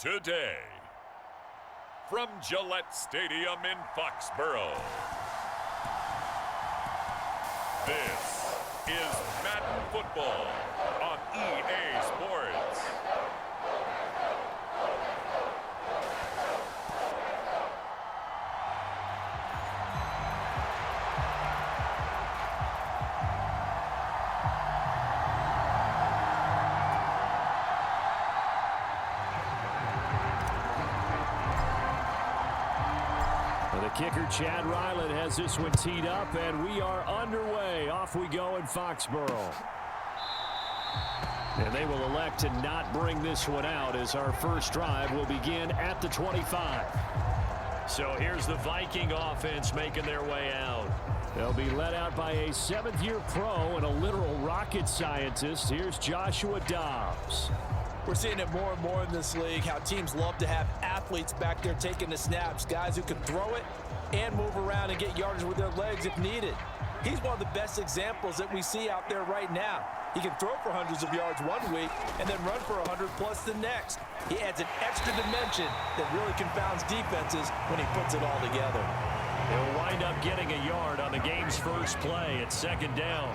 today. From Gillette Stadium in Foxborough, this is Madden Football on EA Sports. Kicker Chad Ryland has this one teed up, and we are underway. Off we go in Foxborough. And they will elect to not bring this one out as our first drive will begin at the 25. So here's the Viking offense making their way out. They'll be led out by a seventh-year pro and a literal rocket scientist. Here's Joshua Dobbs. We're seeing it more and more in this league, how teams love to have athletes back there taking the snaps, guys who can throw it and move around and get yardage with their legs if needed. He's one of the best examples that we see out there right now. He can throw for hundreds of yards one week and then run for 100 plus the next. He adds an extra dimension that really confounds defenses when he puts it all together. He'll wind up getting a yard on the game's first play at second down.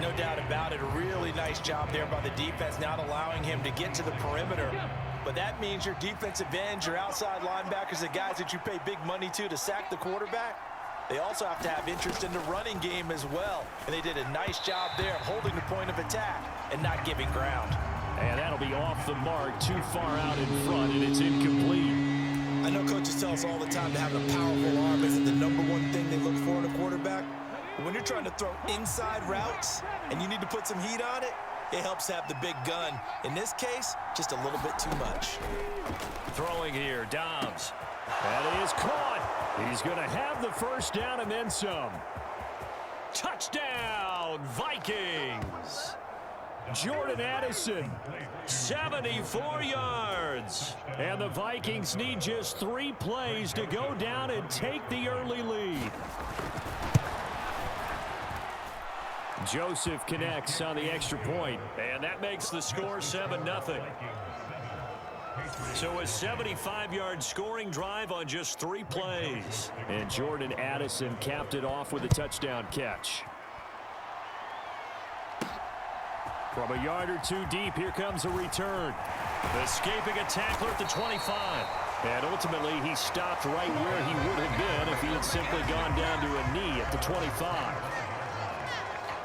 No doubt about it. A really nice job there by the defense, not allowing him to get to the perimeter. But that means your defensive ends, your outside linebackers, the guys that you pay big money to sack the quarterback, they also have to have interest in the running game as well. And they did a nice job there of holding the point of attack and not giving ground. And that'll be off the mark, too far out in front, and it's incomplete. I know coaches tell us all the time to have a powerful arm isn't the number one thing they look for in a quarterback. When you're trying to throw inside routes and you need to put some heat on it, it helps have the big gun. In this case, just a little bit too much. Throwing here, Dobbs. That is caught. He's going to have the first down and then some. Touchdown, Vikings. Jordan Addison, 74 yards. And the Vikings need just 3 plays to go down and take the early lead. Joseph connects on the extra point, and that makes the score 7-0. So a 75-yard scoring drive on just 3 plays. And Jordan Addison capped it off with a touchdown catch. From a yard or 2 deep, here comes a return. Escaping a tackler at the 25. And ultimately, he stopped right where he would have been if he had simply gone down to a knee at the 25.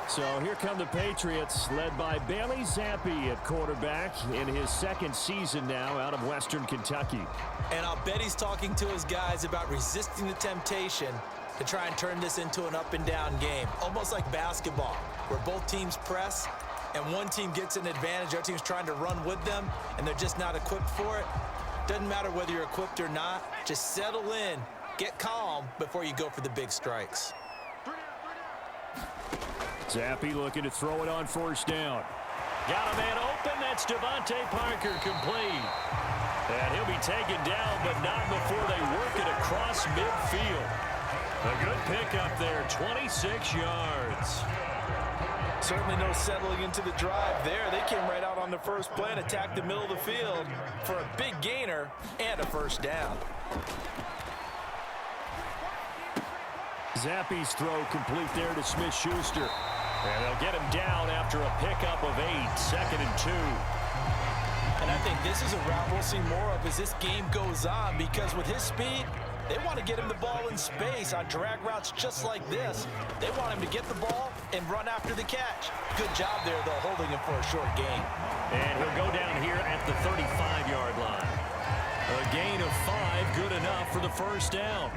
So here come the Patriots, led by Bailey Zappi at quarterback in his second season now out of Western Kentucky. And I'll bet he's talking to his guys about resisting the temptation to try and turn this into an up-and-down game, almost like basketball, where both teams press and one team gets an advantage, the other team's trying to run with them, and they're just not equipped for it. Doesn't matter whether you're equipped or not. Just settle in, get calm before you go for the big strikes. Zappi looking to throw it on first down. Got a man open. That's Devontae Parker complete. And he'll be taken down, but not before they work it across midfield. A good pickup there, 26 yards. Certainly no settling into the drive there. They came right out on the first play and attacked the middle of the field for a big gainer and a first down. Zappi's throw complete there to Smith-Schuster. And they'll get him down after a pickup of 8, 2nd and 2. And I think this is a route we'll see more of as this game goes on, because with his speed, they want to get him the ball in space on drag routes just like this. They want him to get the ball and run after the catch. Good job there, though, holding him for a short gain. And he'll go down here at the 35-yard line. A gain of 5, good enough for the first down.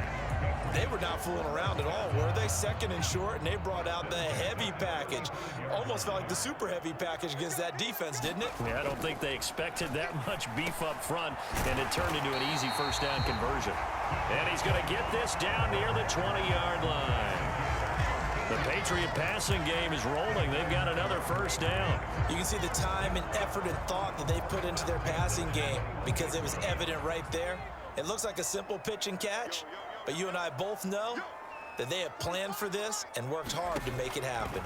They were not fooling around at all, were they? 2nd and short, and they brought out the heavy package. Almost felt like the super heavy package against that defense, didn't it? Yeah, I don't think they expected that much beef up front, and it turned into an easy first down conversion. And he's going to get this down near the 20-yard line. The Patriot passing game is rolling. They've got another first down. You can see the time and effort and thought that they put into their passing game, because it was evident right there. It looks like a simple pitch and catch, but you and I both know that they have planned for this and worked hard to make it happen.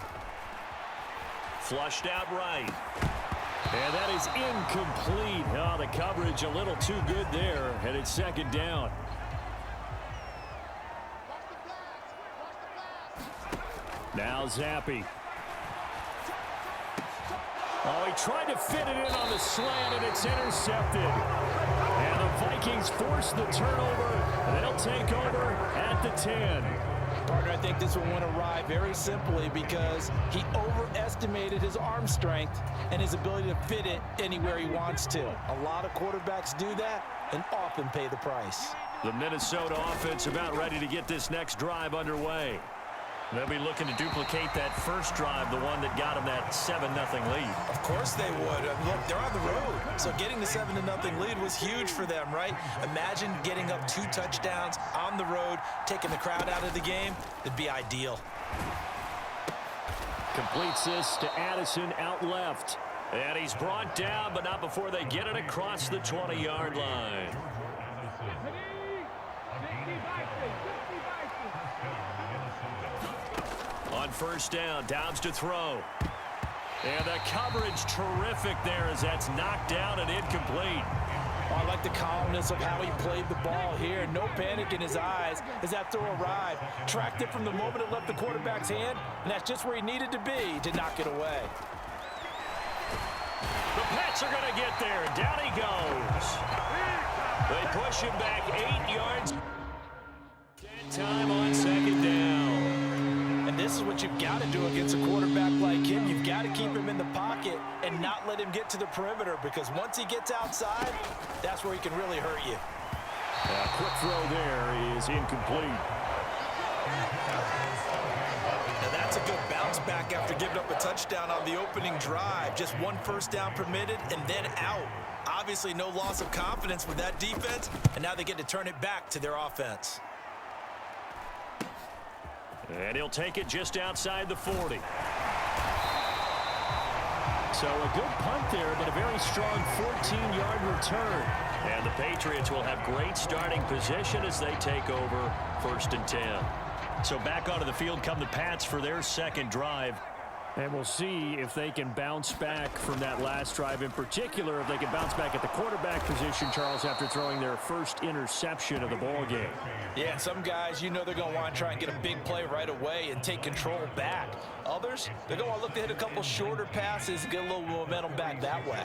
Flushed out right. And that is incomplete. Oh, the coverage a little too good there, and it's second down. Now Zappi. Oh, he tried to fit it in on the slant, and it's intercepted. And the Vikings force the turnover. They'll take over at the 10. Partner, I think this one went awry very simply because he overestimated his arm strength and his ability to fit it anywhere he wants to. A lot of quarterbacks do that and often pay the price. The Minnesota offense about ready to get this next drive underway. They'll be looking to duplicate that first drive, the one that got them that 7-0 lead. Of course they would. Look, they're on the road. So getting the 7-0 lead was huge for them, right? Imagine getting up 2 touchdowns on the road, taking the crowd out of the game. It'd be ideal. Completes this to Addison out left. And he's brought down, but not before they get it across the 20-yard line. On first down, Dobbs to throw. And the coverage terrific there as that's knocked down and incomplete. Oh, I like the calmness of how he played the ball here. No panic in his eyes as that throw arrived. Tracked it from the moment it left the quarterback's hand, and that's just where he needed to be to knock it away. The Pats are going to get there. Down he goes. They push him back 8 yards. Time on second down. And this is what you've got to do against a quarterback like him. You've got to keep him in the pocket and not let him get to the perimeter, because once he gets outside, that's where he can really hurt you. Quick throw there is incomplete. Now that's a good bounce back after giving up a touchdown on the opening drive. Just 1 first down permitted and then out. Obviously no loss of confidence with that defense, and now they get to turn it back to their offense. And he'll take it just outside the 40. So a good punt there, but a very strong 14-yard return. And the Patriots will have great starting position as they take over 1st and 10. So back onto the field come the Pats for their second drive. And we'll see if they can bounce back from that last drive, in particular if they can bounce back at the quarterback position, Charles, after throwing their first interception of the ball game. Yeah, some guys, you know they're going to want to try and get a big play right away and take control back. Others, they're going to want to look to hit a couple shorter passes and get a little momentum back that way.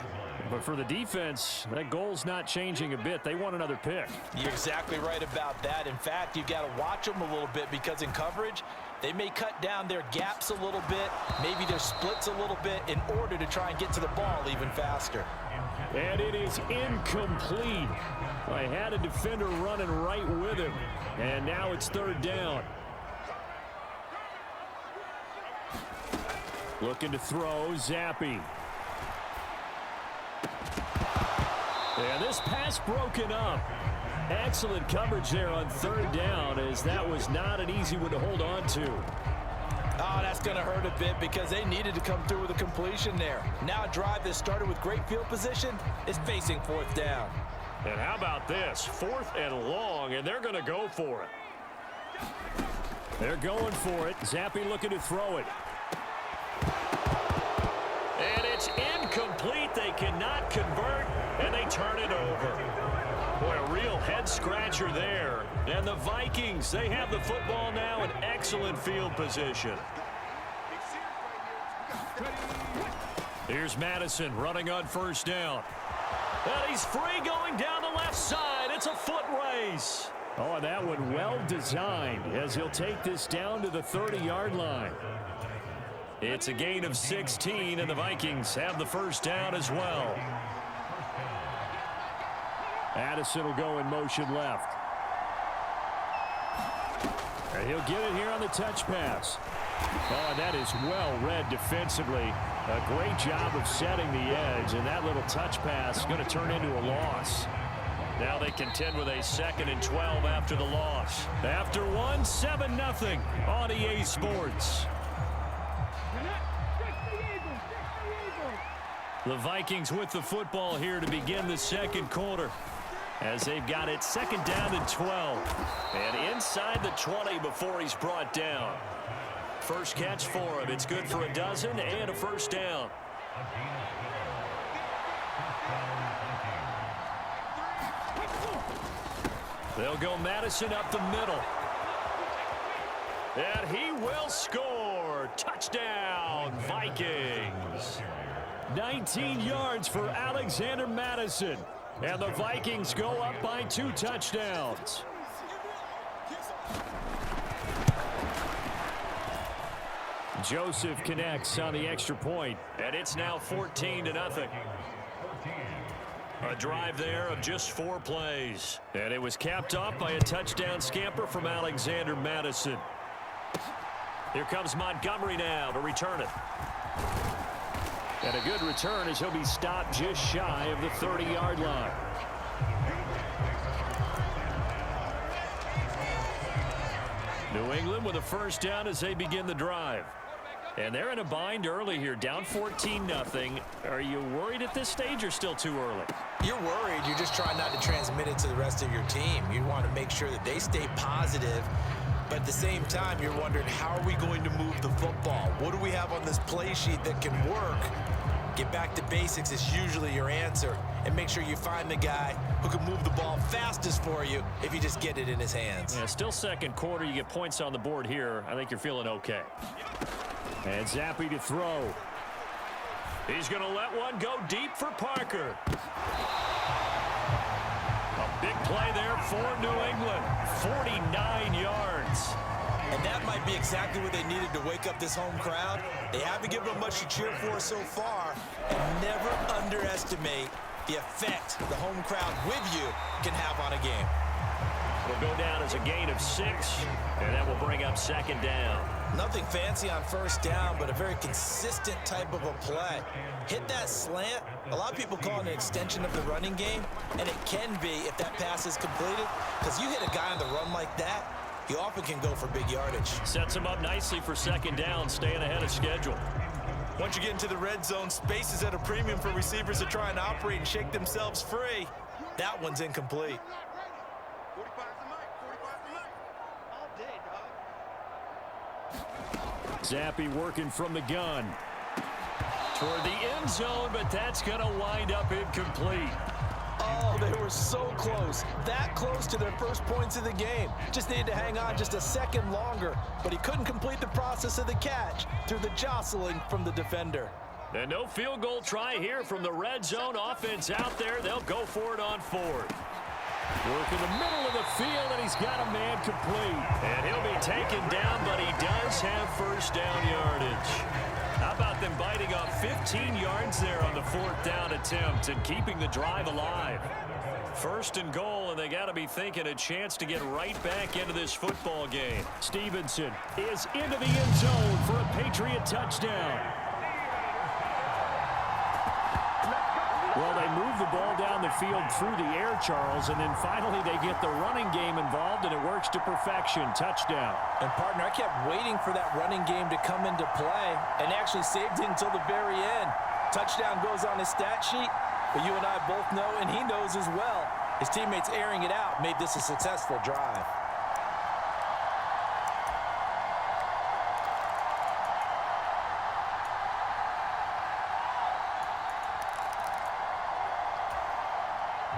But for the defense, that goal's not changing a bit. They want another pick. You're exactly right about that. In fact, you've got to watch them a little bit, because in coverage, they may cut down their gaps a little bit, maybe their splits a little bit, in order to try and get to the ball even faster. And it is incomplete. I had a defender running right with him, and now it's 3rd down. Looking to throw, Zappi. And this pass broken up. Excellent coverage there on 3rd down, as that was not an easy one to hold on to. Oh, that's going to hurt a bit, because they needed to come through with a completion there. Now a drive that started with great field position is facing 4th down. And how about this? 4th and long, and they're going to go for it. They're going for it. Zappi looking to throw it. And it's incomplete. They cannot convert, and they turn it over. Boy, a real head-scratcher there. And the Vikings, they have the football now in excellent field position. Here's Madison running on 1st down. And he's free going down the left side. It's a foot race. Oh, that one well designed, as he'll take this down to the 30-yard line. It's a gain of 16, and the Vikings have the 1st down as well. Addison will go in motion left. And he'll get it here on the touch pass. Oh, that is well read defensively. A great job of setting the edge, and that little touch pass is going to turn into a loss. Now they contend with a 2nd and 12 after the loss. After one, 7-0 on EA Sports. The Vikings with the football here to begin the 2nd quarter, as they've got it 2nd down and 12. And inside the 20 before he's brought down. First catch for him. It's good for a dozen and a 1st down. They'll go Madison up the middle. And he will score. Touchdown, Vikings. 19 yards for Alexander Madison. And the Vikings go up by 2 touchdowns. Joseph connects on the extra point, and it's now 14-0. A drive there of just 4 plays. And it was capped off by a touchdown scamper from Alexander Madison. Here comes Montgomery now to return it. And a good return as he'll be stopped just shy of the 30-yard line. New England with a first down as they begin the drive. And they're in a bind early here, down 14-0. Are you worried at this stage or still too early? You're worried. You're just trying not to transmit it to the rest of your team. You want to make sure that they stay positive. But at the same time, you're wondering, how are we going to move the football? What do we have on this play sheet that can work? Get back to basics is usually your answer. And make sure you find the guy who can move the ball fastest for you if you just get it in his hands. Yeah, still second quarter. You get points on the board here. I think you're feeling okay. And Zappi to throw. He's going to let one go deep for Parker. A big play there for New England. 49 yards. And that might be exactly what they needed to wake up this home crowd. They haven't given them much to cheer for so far. And never underestimate the effect the home crowd with you can have on a game. It'll go down as a gain of 6, and that will bring up second down. Nothing fancy on first down, but a very consistent type of a play. Hit that slant. A lot of people call it an extension of the running game, and it can be if that pass is completed, because you hit a guy on the run like that, you often can go for big yardage. Sets him up nicely for second down, staying ahead of schedule. Once you get into the red zone, space is at a premium for receivers to try and operate and shake themselves free. That one's incomplete. Zappi working from the gun. Toward the end zone, but that's going to wind up incomplete. Oh, they were so close. That close to their first points of the game. Just needed to hang on just a second longer. But he couldn't complete the process of the catch through the jostling from the defender. And no field goal try here from the red zone offense out there. They'll go for it on 4th. Work in the middle of the field, and he's got a man complete. And he'll be taken down, but he does have first down yardage. How about them biting off 15 yards there on the 4th down attempt and keeping the drive alive? First and goal, and they got to be thinking a chance to get right back into this football game. Stevenson is into the end zone for a Patriot touchdown. Well, they move the ball down the field through the air, Charles, and then finally they get the running game involved, and it works to perfection. Touchdown. And, partner, I kept waiting for that running game to come into play and actually saved it until the very end. Touchdown goes on his stat sheet, but you and I both know, and he knows as well, his teammates airing it out made this a successful drive.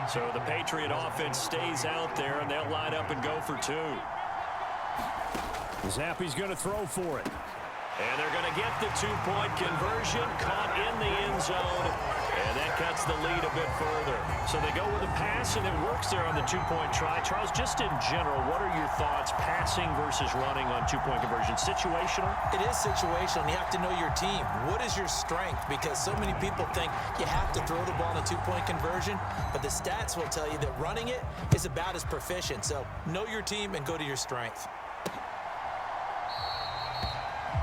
So the Patriot offense stays out there, and they'll line up and go for 2. Zappi's going to throw for it. And they're going to get the 2-point conversion, caught in the end zone, and that cuts the lead a bit further. So they go with a pass, and it works there on the 2-point try. Charles, just in general, what are your thoughts, passing versus running on 2-point conversion? Situational? It is situational, and you have to know your team. What is your strength? Because so many people think you have to throw the ball in a 2-point conversion, but the stats will tell you that running it is about as proficient. So know your team and go to your strength.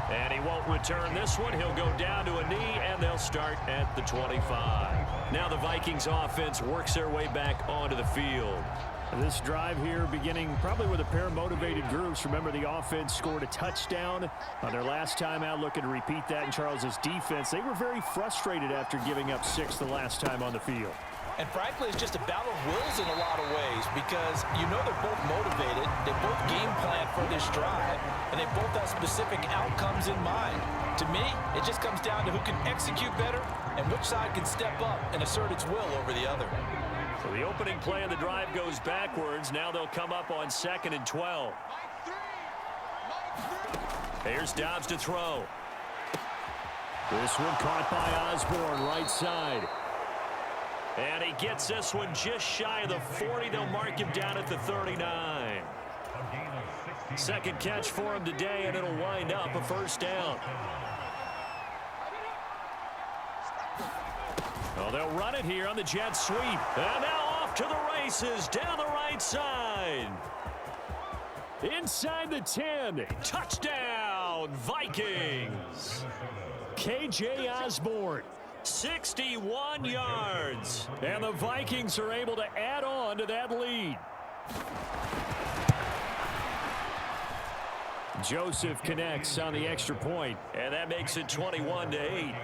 And he won't return this one. He'll go down to a knee, and they'll start at the 25. Now the Vikings offense works their way back onto the field. This drive here beginning probably with a pair of motivated groups. Remember, the offense scored a touchdown on their last time out, looking to repeat that in Charles's defense. They were very frustrated after giving up 6 the last time on the field. And frankly, it's just a battle of wills in a lot of ways, because you know they're both motivated, they both game plan for this drive, and they both have specific outcomes in mind. To me, it just comes down to who can execute better and which side can step up and assert its will over the other. So the opening play of the drive goes backwards. Now they'll come up on 2nd and 12. Here's Dobbs to throw. This one caught by Osborne, right side. And he gets this one just shy of the 40. They'll mark him down at the 39. Second catch for him today, and it'll wind up a first down. Oh, they'll run it here on the jet sweep. And now off to the races down the right side. Inside the 10. Touchdown, Vikings. K.J. Osborne, 61 yards. And the Vikings are able to add on to that lead. Joseph connects on the extra point, and that makes it 21-8.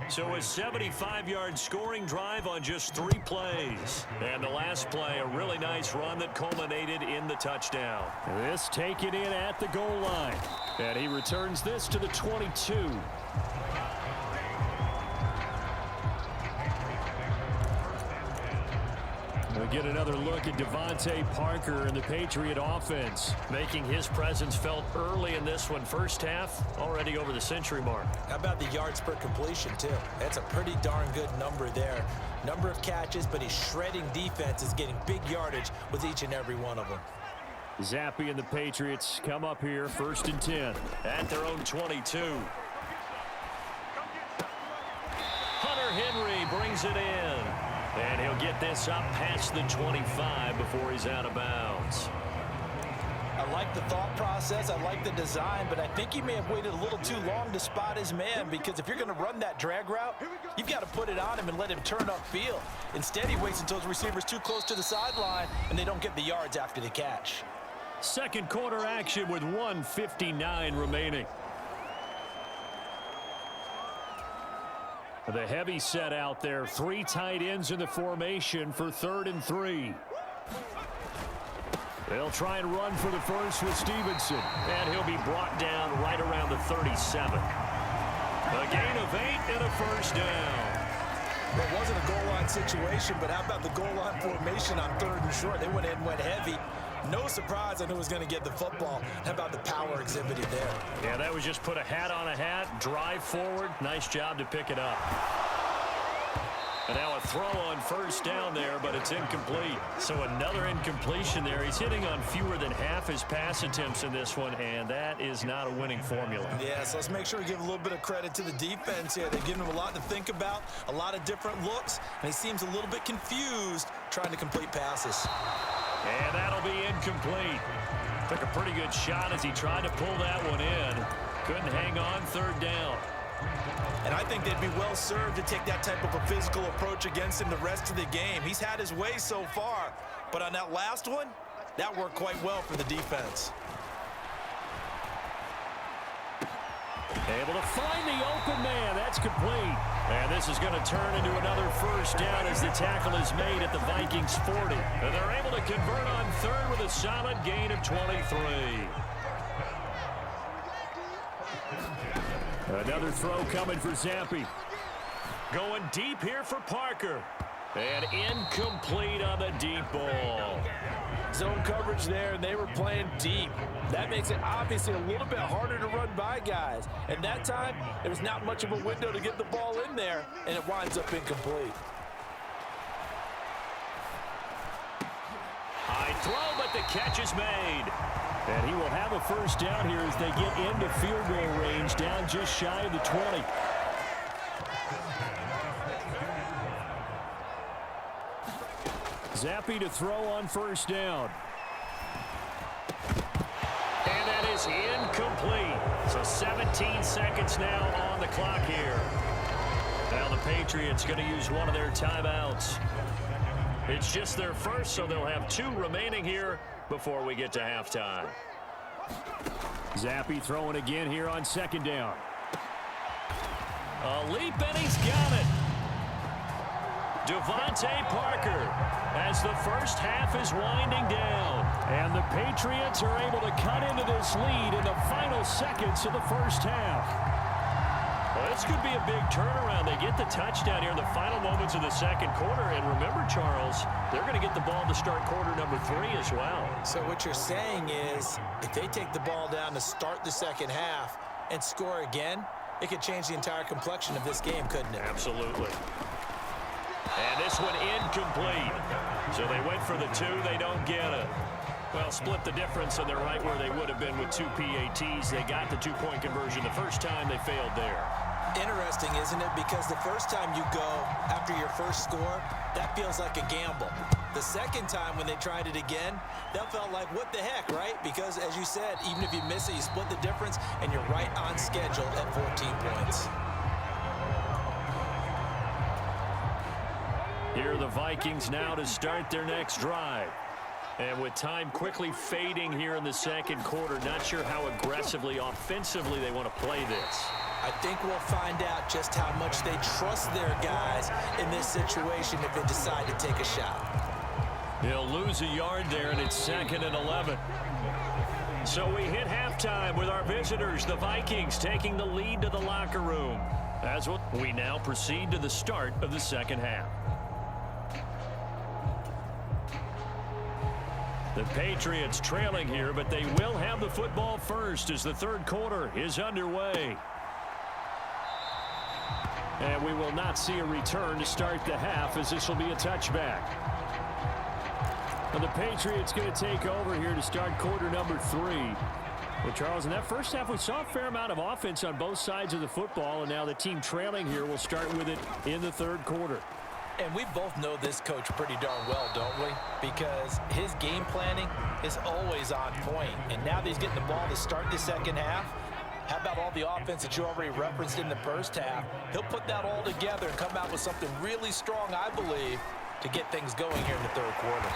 So a 75-yard scoring drive on just 3 plays. And the last play, a really nice run that culminated in the touchdown. This taken in at the goal line. And he returns this to the 22. We'll get another look at Devontae Parker and the Patriot offense, making his presence felt early in this one. First half, already over the century mark. How about the yards per completion, too? That's a pretty darn good number there. Number of catches, but he's shredding defenses, getting big yardage with each and every one of them. Zappe and the Patriots come up here, 1st and 10. At their own 22. Hunter Henry brings it in. And he'll get this up past the 25 before he's out of bounds. I like the thought process. I like the design, but I think he may have waited a little too long to spot his man, because if you're going to run that drag route, you've got to put it on him and let him turn upfield. Instead, he waits until his receiver's too close to the sideline, and they don't get the yards after the catch. Second quarter action with 1:59 remaining. The heavy set out there. 3 tight ends in the formation for 3rd and 3. They'll try and run for the first with Stevenson. And he'll be brought down right around the 37. A gain of 8 and a first down. Well, it wasn't a goal line situation, but how about the goal line formation on 3rd and short? They went in and went heavy. No surprise on who was going to get the football. How about the power exhibited there? Yeah, that was just put a hat on a hat, drive forward. Nice job to pick it up. And now a throw on first down there, but it's incomplete. So another incompletion there. He's hitting on fewer than half his pass attempts in this one, and that is not a winning formula. Yeah, so let's make sure we give a little bit of credit to the defense here. They've given him a lot to think about, a lot of different looks, and he seems a little bit confused trying to complete passes. And that'll be incomplete. Took a pretty good shot as he tried to pull that one in. Couldn't hang on, 3rd down. And I think they'd be well served to take that type of a physical approach against him the rest of the game. He's had his way so far, but on that last one, that worked quite well for the defense. Able to find the open man. That's complete. And this is going to turn into another first down as the tackle is made at the Vikings 40. And they're able to convert on 3rd with a solid gain of 23. Another throw coming for Zappe. Going deep here for Parker. And incomplete on the deep ball. Zone coverage there, and they were playing deep. That makes it obviously a little bit harder to run by guys. And that time, there was not much of a window to get the ball in there, and it winds up incomplete. High throw, but the catch is made. And he will have a first down here as they get into field goal range, down just shy of the 20. Zappe to throw on first down. And that is incomplete. So 17 seconds now on the clock here. Now the Patriots going to use one of their timeouts. It's just their first, so they'll have 2 remaining here before we get to halftime. Zappe throwing again here on 2nd down. A leap, and he's got it. Devontae Parker as the first half is winding down. And the Patriots are able to cut into this lead in the final seconds of the first half. Well, this could be a big turnaround. They get the touchdown here in the final moments of the second quarter. And remember, Charles, they're going to get the ball to start quarter number 3 as well. So what you're saying is if they take the ball down to start the second half and score again, it could change the entire complexion of this game, couldn't it? Absolutely. And this one incomplete. So they went for the 2. They don't get it. Well, split the difference, and they're right where they would have been with 2 PATs. They got the 2-point conversion the first time. They failed there. Interesting, isn't it? Because the first time you go after your first score, that feels like a gamble. The second time when they tried it again, that felt like, what the heck, right? Because, as you said, even if you miss it, you split the difference, and you're right on schedule at 14 points. Here are the Vikings now to start their next drive. And with time quickly fading here in the second quarter, not sure how aggressively, offensively they want to play this. I think we'll find out just how much they trust their guys in this situation if they decide to take a shot. He'll lose a yard there, and it's 2nd and 11. So we hit halftime with our visitors, the Vikings, taking the lead to the locker room. As we now proceed to the start of the second half. The Patriots trailing here, but they will have the football first as the third quarter is underway. And we will not see a return to start the half, as this will be a touchback. And the Patriots going to take over here to start quarter number 3. Well, Charles, in that first half, we saw a fair amount of offense on both sides of the football, and now the team trailing here will start with it in the third quarter. And we both know this coach pretty darn well, don't we? Because his game planning is always on point. And now that he's getting the ball to start the second half, how about all the offense that you already referenced in the first half? He'll put that all together and come out with something really strong, I believe, to get things going here in the third quarter.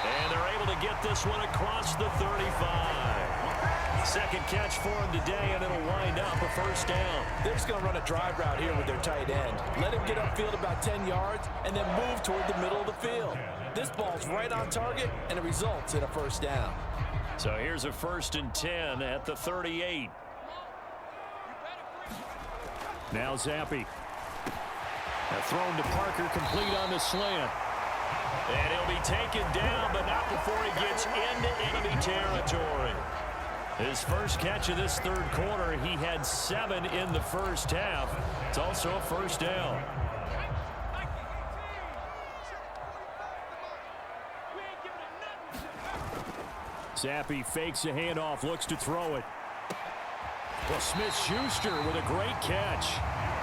And they're able to get this one across the 35. Second catch for him today, and it'll wind up a first down. They're just going to run a drive route here with their tight end. Let him get upfield about 10 yards and then move toward the middle of the field. This ball's right on target, and it results in a first down. So here's a 1st and 10 at the 38. Now Zappi. Thrown to Parker, complete on the slant. And he'll be taken down, but not before he gets into enemy territory. His first catch of this third quarter, he had 7 in the first half. It's also a first down. Zappi fakes a handoff, looks to throw it. Well, Smith-Schuster with a great catch.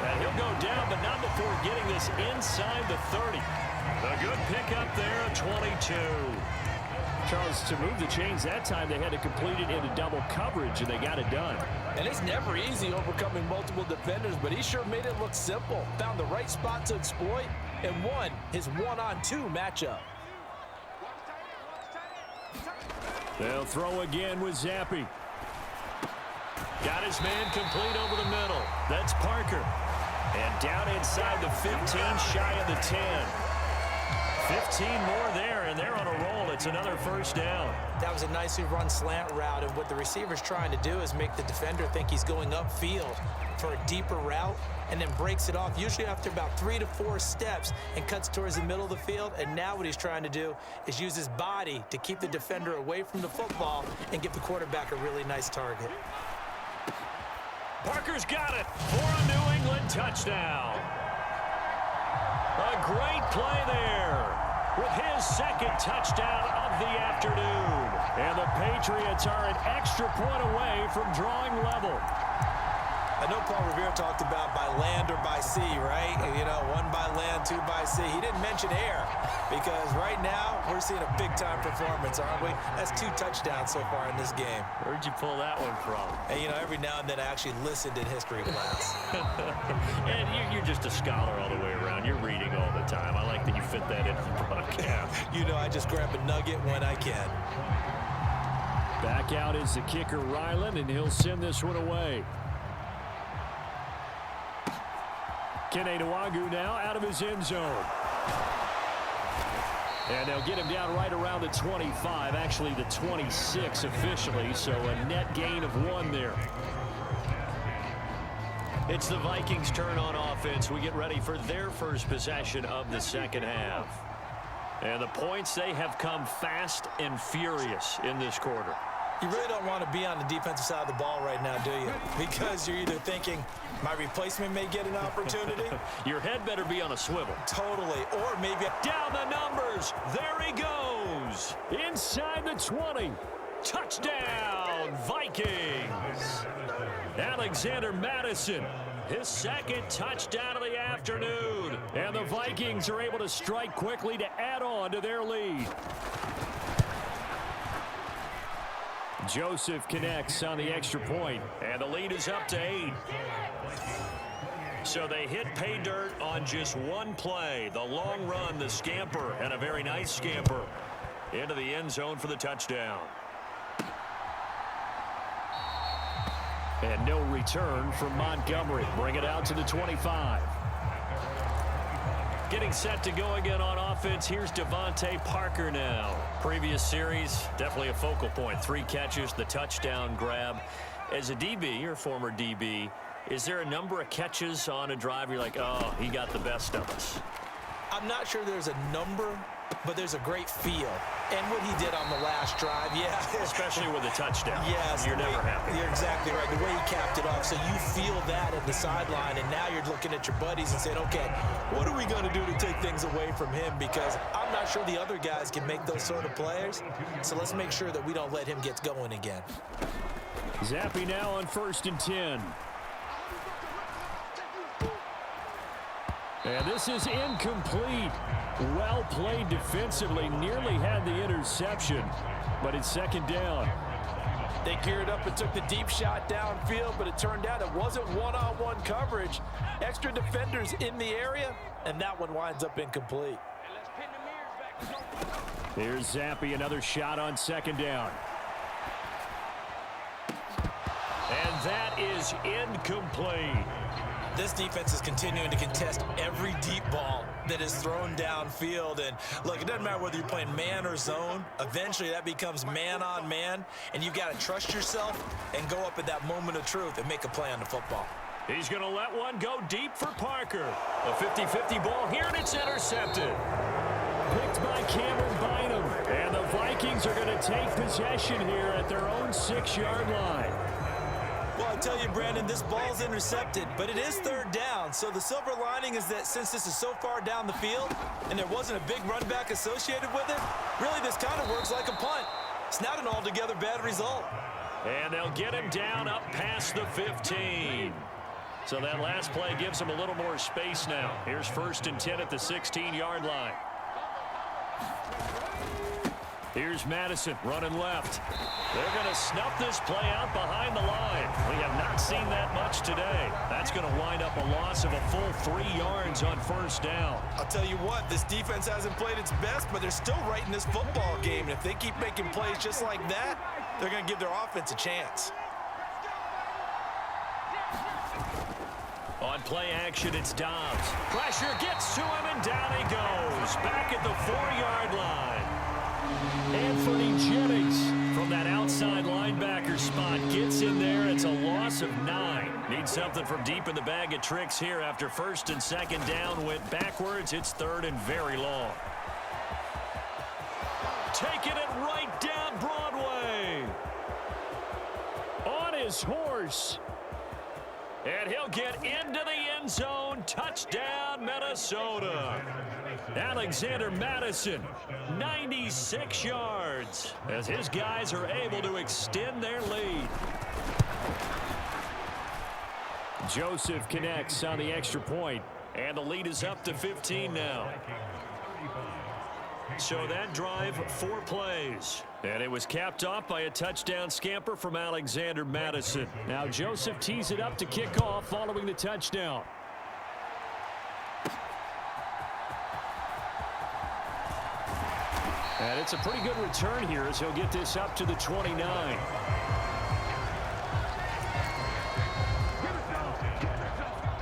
And he'll go down, but not before getting this inside the 30. A good pickup there at 22. Charles, to move the chains that time, they had to complete it into double coverage, and they got it done. And it's never easy overcoming multiple defenders, but he sure made it look simple. Found the right spot to exploit and won his 1-on-2 matchup. They'll throw again with Zappi. Got his man complete over the middle. That's Parker. And down inside the 15, shy of the 10. 15 more there, and they're on a roll. It's another first down. That was a nicely run slant route, and what the receiver's trying to do is make the defender think he's going upfield for a deeper route and then breaks it off, usually after about 3 to 4 steps, and cuts towards the middle of the field. And now what he's trying to do is use his body to keep the defender away from the football and give the quarterback a really nice target. Parker's got it for a New England touchdown. A great play there with his second touchdown of the afternoon. And the Patriots are an extra point away from drawing level. I know Paul Revere talked about by land or by sea, right? You know, 1 by land, 2 by sea. He didn't mention air because right now we're seeing a big-time performance, aren't we? That's 2 touchdowns so far in this game. Where'd you pull that one from? And, you know, every now and then I actually listened in history class. And you're just a scholar all the way around. You're reading all the time. I like that you fit that into the broadcast. You know, I just grab a nugget when I can. Back out is the kicker, Ryland, and he'll send this one away. Kene Nwagu now out of his end zone. And they'll get him down right around the 25, actually the 26 officially, so a net gain of 1 there. It's the Vikings' turn on offense. We get ready for their first possession of the second half. And the points, they have come fast and furious in this quarter. You really don't want to be on the defensive side of the ball right now, do you? Because you're either thinking, my replacement may get an opportunity. Your head better be on a swivel. Totally. Or maybe down the numbers. There he goes. Inside the 20. Touchdown, Vikings. Alexander Madison, his second touchdown of the afternoon. And the Vikings are able to strike quickly to add on to their lead. Joseph connects on the extra point, and the lead is up to 8. So they hit pay dirt on just one play. The long run, the scamper, and a very nice scamper into the end zone for the touchdown. And no return from Montgomery. Bring it out to the 25. Getting set to go again on offense. Here's Devontae Parker now. Previous series, definitely a focal point. 3 catches, the touchdown grab. As a DB, or former DB, is there a number of catches on a drive you're like, oh, he got the best of us? I'm not sure there's a number, but there's a great feel. And what he did on the last drive, yeah. Especially with a touchdown. Yes. You're never happy. You're exactly right. The way he capped it off. So you feel that at the sideline, and now you're looking at your buddies and saying, okay, what are we going to do to take things away from him? Because I'm not sure the other guys can make those sort of players. So let's make sure that we don't let him get going again. Zappy now on 1st and 10. And this is incomplete. Well played defensively. Nearly had the interception, but it's second down. They geared up and took the deep shot downfield, but it turned out it wasn't one-on-one coverage. Extra defenders in the area, and that one winds up incomplete. Here's Zappy, another shot on second down. And that is incomplete. This defense is continuing to contest every deep ball that is thrown downfield. And look, it doesn't matter whether you're playing man or zone. Eventually, that becomes man on man. And you've got to trust yourself and go up at that moment of truth and make a play on the football. He's going to let one go deep for Parker. A 50-50 ball here, and it's intercepted. Picked by Cameron Bynum. And the Vikings are going to take possession here at their own 6-yard line. Well, I tell you, Brandon, this ball's intercepted, but it is third down. So the silver lining is that since this is so far down the field and there wasn't a big run back associated with it, really this kind of works like a punt. It's not an altogether bad result. And they'll get him down up past the 15. So that last play gives him a little more space now. Here's 1st and 10 at the 16-yard line. Here's Madison running left. They're going to snuff this play out behind the line. We have not seen that much today. That's going to wind up a loss of a full 3 yards on 1st down. I'll tell you what, this defense hasn't played its best, but they're still right in this football game. And if they keep making plays just like that, they're going to give their offense a chance. On play action, it's Dobbs. Pressure gets to him, and down he goes. Back at the 4-yard line. Anthony Jennings from that outside linebacker spot gets in there. It's a loss of 9. Need something from deep in the bag of tricks here after 1st and 2nd down went backwards. It's 3rd and very long. Taking it right down Broadway. On his horse. And he'll get into the end zone. Touchdown, Minnesota. Alexander Madison, 96 yards, as his guys are able to extend their lead. Joseph connects on the extra point, and the lead is up to 15 now. So that drive, 4 plays. And it was capped off by a touchdown scamper from Alexander Madison. Now Joseph tees it up to kick off following the touchdown. And it's a pretty good return here as he'll get this up to the 29.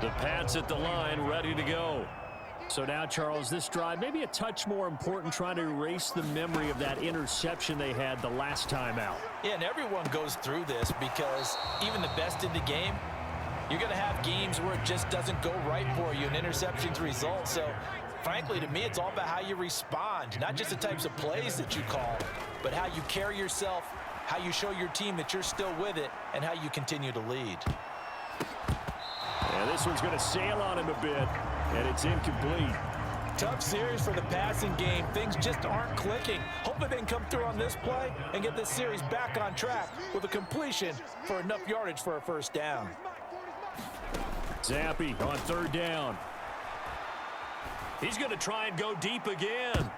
The Pats at the line, ready to go. So now, Charles, this drive maybe a touch more important, trying to erase the memory of that interception they had the last time out. Yeah, and everyone goes through this because even the best in the game, You're going to have games where it just doesn't go right for you, and interceptions result. So, frankly, to me, it's all about how you respond, not just the types of plays that you call, but how you carry yourself, how you show your team that you're still with it, and how you continue to lead. Yeah, this one's going to sail on him a bit, and it's incomplete. Tough series for the passing game. Things just aren't clicking. Hopefully they can come through on this play and get this series back on track with a completion for enough yardage for a first down. Zappi on third down. He's going to try and go deep again.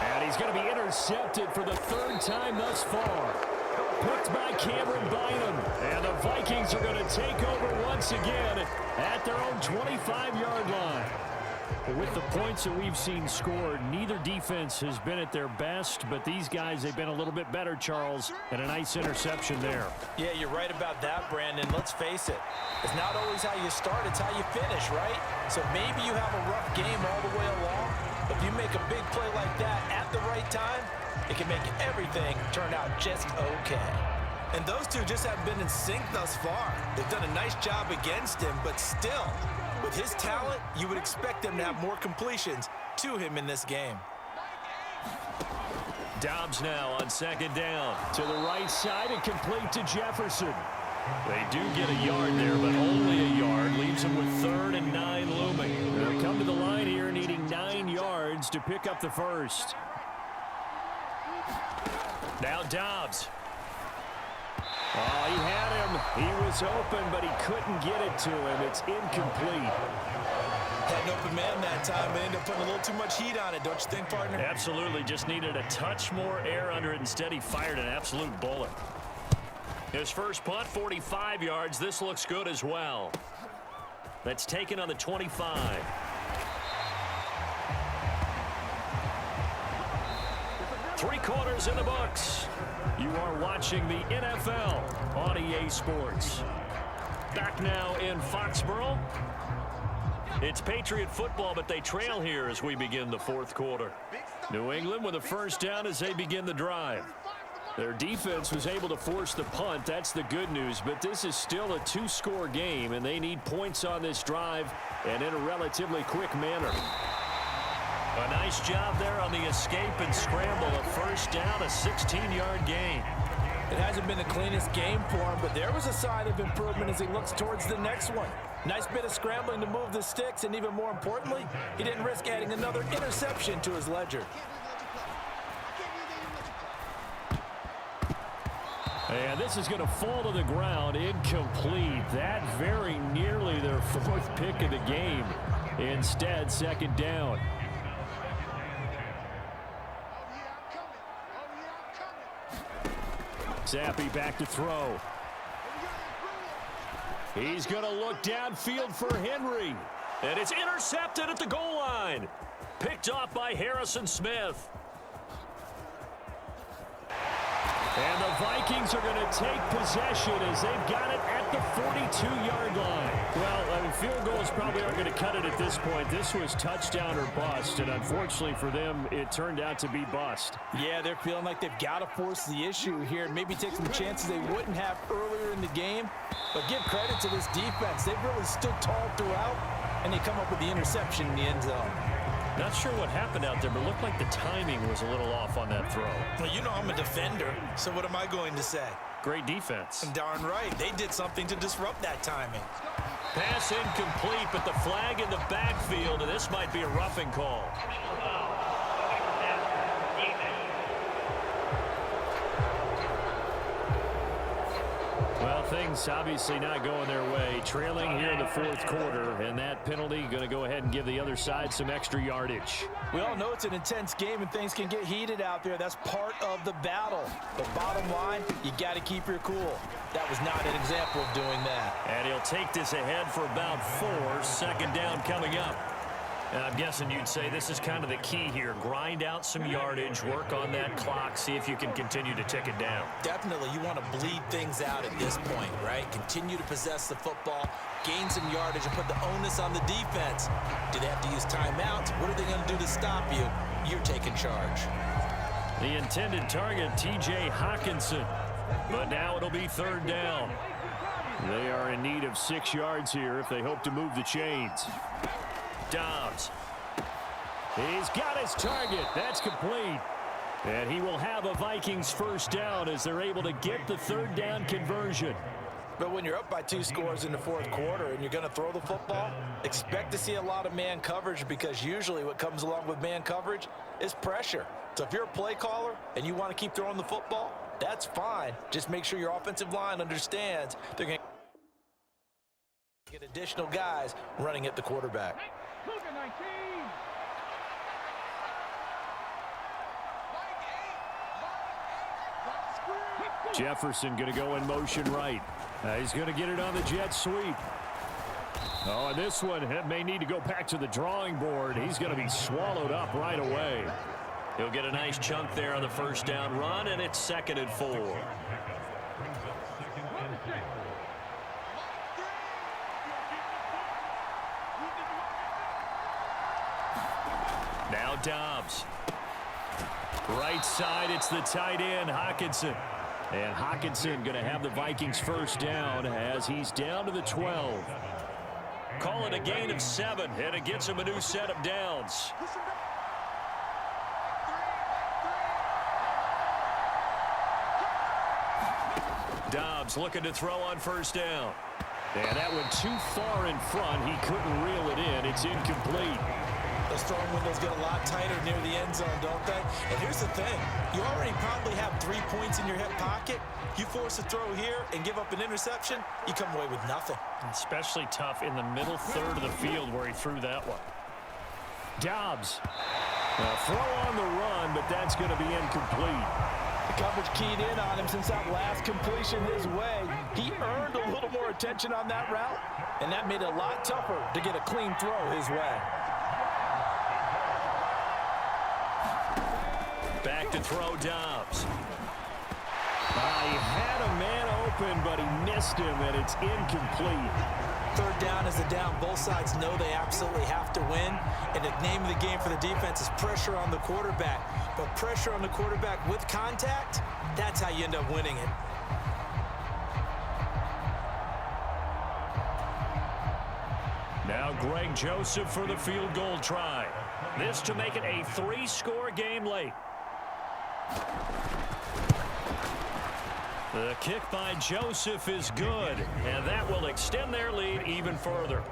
And he's going to be intercepted for the third time thus far. Picked by Cameron Bynum. And the Vikings are going to take over once again at their own 25-yard line. With the points that we've seen scored, neither defense has been at their best, but these guys, they've been a little bit better, Charles, and a nice interception there. Yeah, you're right about that, Brandon. Let's face it. It's not always how you start, it's how you finish, right? So maybe you have a rough game all the way along, but if you make a big play like that at the right time, it can make everything turn out just okay. And those two just have been in sync thus far. They've done a nice job against him, but still, with his talent, you would expect him to have more completions to him in this game. Dobbs now on second down. To the right side and complete to Jefferson. They do get a yard there, but only a yard. Leaves them with 3rd and 9 looming. They come to the line here needing 9 yards to pick up the first. Now Dobbs. Oh, he had him. He was open, but he couldn't get it to him. It's incomplete. Had an open man that time, but ended up putting a little too much heat on it, don't you think, partner? Absolutely. Just needed a touch more air under it. Instead, he fired an absolute bullet. His first punt, 45 yards. This looks good as well. That's taken on the 25. Three quarters in the books. You are watching the NFL on EA Sports. Back now in Foxborough. It's Patriot football, but they trail here as we begin the fourth quarter. New England with a first down as they begin the drive. Their defense was able to force the punt. That's the good news, but this is still a 2-score game, and they need points on this drive and in a relatively quick manner. A nice job there on the escape and scramble. A first down, a 16-yard gain. It hasn't been the cleanest game for him, but there was a sign of improvement as he looks towards the next one. Nice bit of scrambling to move the sticks, and even more importantly, he didn't risk adding another interception to his ledger. And this is going to fall to the ground, incomplete. That very nearly their 4th pick of the game. Instead, second down. Zappi back to throw. He's going to look downfield for Henry. And it's intercepted at the goal line. Picked off by Harrison Smith. And the Vikings are going to take possession as they've got it at the 42-yard line. Well, I mean, field goals probably aren't going to cut it at this point. This was touchdown or bust, and unfortunately for them, it turned out to be bust. Yeah, they're feeling like they've got to force the issue here and maybe take some chances they wouldn't have earlier in the game. But give credit to this defense. They've really stood tall throughout, and they come up with the interception in the end zone. Not sure what happened out there, but it looked like the timing was a little off on that throw. Well, you know I'm a defender, so what am I going to say? Great defense. Darn right. They did something to disrupt that timing. Pass incomplete, but the flag in the backfield, and this might be a roughing call. Well, things obviously not going their way. Trailing here in the fourth quarter, and that penalty going to go ahead and give the other side some extra yardage. We all know it's an intense game and things can get heated out there. That's part of the battle. But bottom line, you got to keep your cool. That was not an example of doing that. And he'll take this ahead for about 4. Second down coming up. And I'm guessing you'd say this is kind of the key here. Grind out some yardage, work on that clock, see if you can continue to tick it down. Definitely. You want to bleed things out at this point, right? Continue to possess the football, gain some yardage, and put the onus on the defense. Do they have to use timeouts? What are they going to do to stop you? You're taking charge. The intended target, T.J. Hawkinson. But now it'll be third down. They are in need of 6 yards here if they hope to move the chains. Dobbs. He's got his target. That's complete. And he will have a Vikings first down as they're able to get the third down conversion. But when you're up by 2 scores in the fourth quarter and you're going to throw the football, expect to see a lot of man coverage, because usually what comes along with man coverage is pressure. So if you're a play caller and you want to keep throwing the football, that's fine. Just make sure your offensive line understands they're going to get additional guys running at the quarterback. Jefferson going to go in motion right. He's going to get it on the jet sweep. Oh, and this one may need to go back to the drawing board. He's going to be swallowed up right away. He'll get a nice chunk there on the first down run, and it's 2nd and 4. Now Dobbs. Right side, it's the tight end, Hockenson. And Hockenson going to have the Vikings first down as he's down to the 12. Call it a gain of 7, and it gets him a new set of downs. Dobbs looking to throw on first down. And that went too far in front. He couldn't reel it in. It's incomplete. Those throwing windows get a lot tighter near the end zone, don't they? And here's the thing. You already probably have 3 points in your hip pocket. You force a throw here and give up an interception, you come away with nothing. Especially tough in the middle third of the field where he threw that one. Dobbs. A throw on the run, but that's going to be incomplete. The coverage keyed in on him since that last completion his way. He earned a little more attention on that route, and that made it a lot tougher to get a clean throw his way. Back to throw Dobbs. He had a man open, but he missed him, and it's incomplete. Third down is a down. Both sides know they absolutely have to win, and the name of the game for the defense is pressure on the quarterback. But pressure on the quarterback with contact, that's how you end up winning it. Now Greg Joseph for the field goal try. This to make it a 3-score game late. The kick by Joseph is good, and that will extend their lead even further.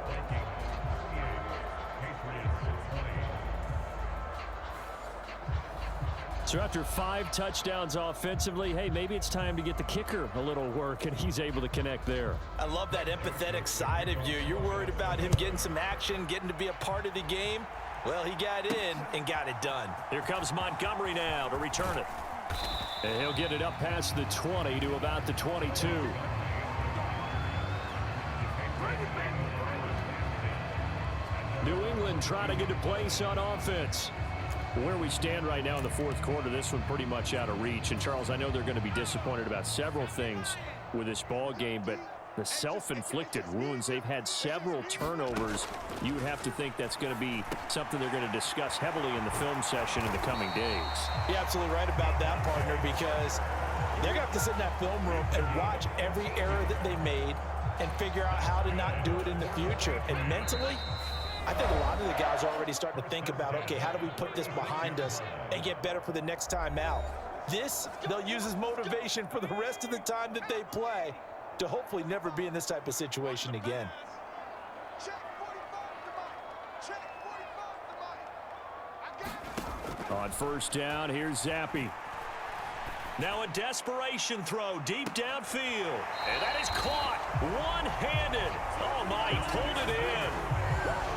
So after 5 touchdowns offensively, hey, maybe it's time to get the kicker a little work, and he's able to connect there. I love that empathetic side of you. You're worried about him getting some action, getting to be a part of the game. Well, he got in and got it done. Here comes Montgomery now to return it. And he'll get it up past the 20 to about the 22. New England trying to get to place on offense. Where we stand right now in the fourth quarter, this one pretty much out of reach. And, Charles, I know they're going to be disappointed about several things with this ball game, but the self-inflicted wounds, they've had several turnovers. You would have to think that's going to be something they're going to discuss heavily in the film session in the coming days. You're absolutely right about that, partner, because they're going to have to sit in that film room and watch every error that they made and figure out how to not do it in the future. And mentally, I think a lot of the guys are already starting to think about, okay, how do we put this behind us and get better for the next time out? This, they'll use as motivation for the rest of the time that they play to hopefully never be in this type of situation again. On first down, here's Zappi. Now a desperation throw deep downfield. And that is caught one-handed. Oh, my, he pulled it in.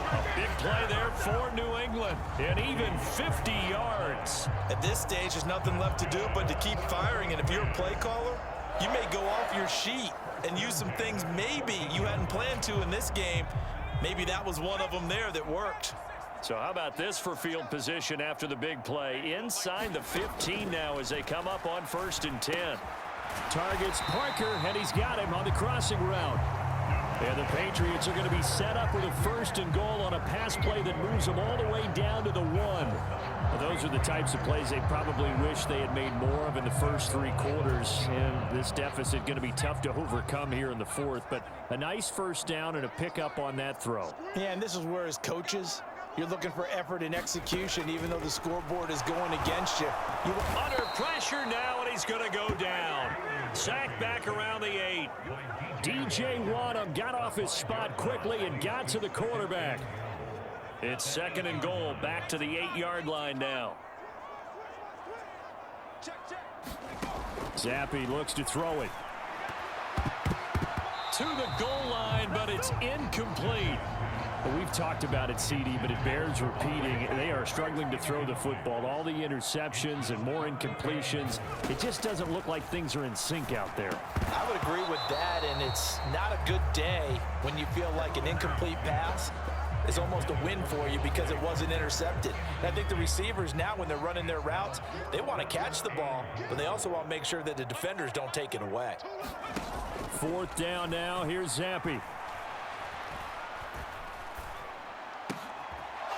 A big play there for New England, and even 50 yards. At this stage, there's nothing left to do but to keep firing, and if you're a play caller, you may go off your sheet and use some things maybe you hadn't planned to in this game. Maybe that was one of them there that worked. So how about this for field position after the big play? Inside the 15 now as they come up on 1st and 10. Targets Parker, and he's got him on the crossing route. And the Patriots are going to be set up with a 1st and goal on a pass play that moves them all the way down to the 1. Those those are the types of plays they probably wish they had made more of in the first 3 quarters. And this deficit going to be tough to overcome here in the 4th. But a nice first down and a pickup on that throw. Yeah, and this is where as coaches, you're looking for effort and execution, even though the scoreboard is going against you. Under pressure now, and he's going to go down. Sacked back around the 8. DJ Wadham got off his spot quickly and got to the quarterback. It's 2nd and goal, back to the 8-yard line now. Zappi looks to throw it. To the goal line, but it's incomplete. Well, we've talked about it, CD, but it bears repeating. They are struggling to throw the football. All the interceptions and more incompletions. It just doesn't look like things are in sync out there. I would agree with that, and it's not a good day when you feel like an incomplete pass is almost a win for you because it wasn't intercepted. And I think the receivers now, when they're running their routes, they want to catch the ball, but they also want to make sure that the defenders don't take it away. 4th down now. Here's Zappi.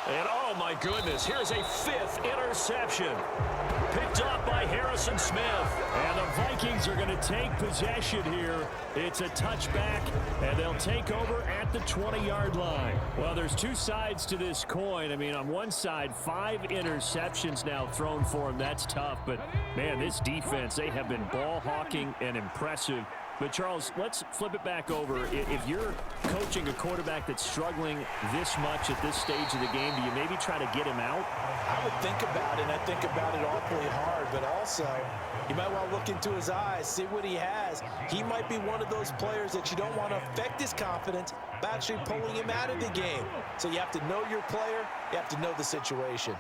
And oh my goodness, here's a 5th interception. Picked up by Harrison Smith. And the Vikings are going to take possession here. It's a touchback, and they'll take over at the 20-yard line. Well, there's 2 sides to this coin. I mean, on one side, 5 interceptions now thrown for them. That's tough. But, man, this defense, they have been ball hawking and impressive. But, Charles, let's flip it back over. If you're coaching a quarterback that's struggling this much at this stage of the game, do you maybe try to get him out? I would think about it, and I think about it awfully hard. But also, you might want to look into his eyes, see what he has. He might be one of those players that you don't want to affect his confidence by actually pulling him out of the game. So you have to know your player. You have to know the situation.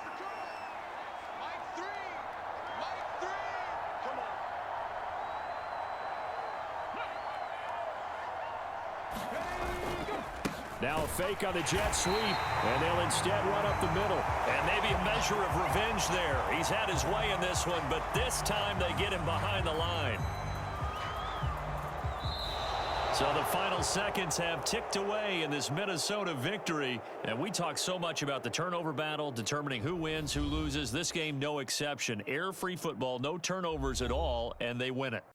Now a fake on the jet sweep, and they'll instead run up the middle. And maybe a measure of revenge there. He's had his way in this one, but this time they get him behind the line. So the final seconds have ticked away in this Minnesota victory. And we talk so much about the turnover battle, determining who wins, who loses. This game, no exception. Error-free football, no turnovers at all, and they win it.